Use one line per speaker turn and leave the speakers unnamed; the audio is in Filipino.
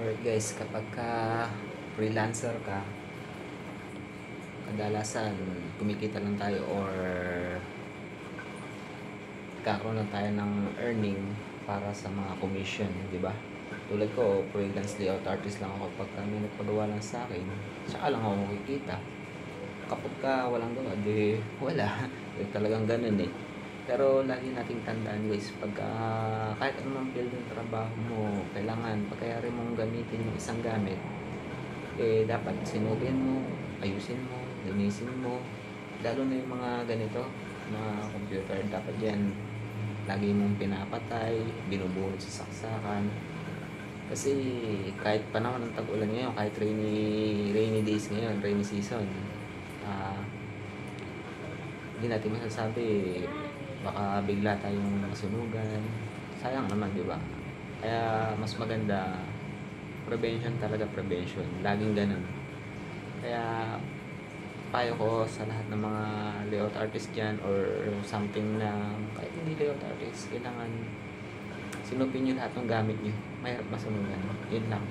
Alright guys, kapag ka freelancer ka, kadalasan kumikita lang tayo or kakaroon lang tayo ng earning para sa mga commission, di ba? Tulad ko, freelance layout artist lang ako. Pag may nagpagawa lang sa akin, saka lang ako makikita. Kapag ka walang gawa, di wala. Talagang ganun eh. Pero lagi nating tandaan guys, pagka kahit anong field ng trabaho mo, kailangan pagkayari mong gamitin yung isang gamit, eh dapat sinubin mo, ayusin mo, linisin mo. Lalo na yung mga ganito, mga computer, dapat yan lagi mong pinapatay, binubunot sa saksakan. Kasi kahit panahon ng tag-ulan ngayon, kahit rainy days ngayon, rainy season, hindi natin masasabi, baka bigla tayong masunugan. Sayang naman, di ba? Kaya mas maganda prevention talaga, prevention. Laging ganun. Kaya payo ko sa lahat ng mga layout artist dyan or something na kahit hindi layout artist, kailangan sinupin nyo lahat ng gamit nyo. Mahirap masunugan. Yun lang.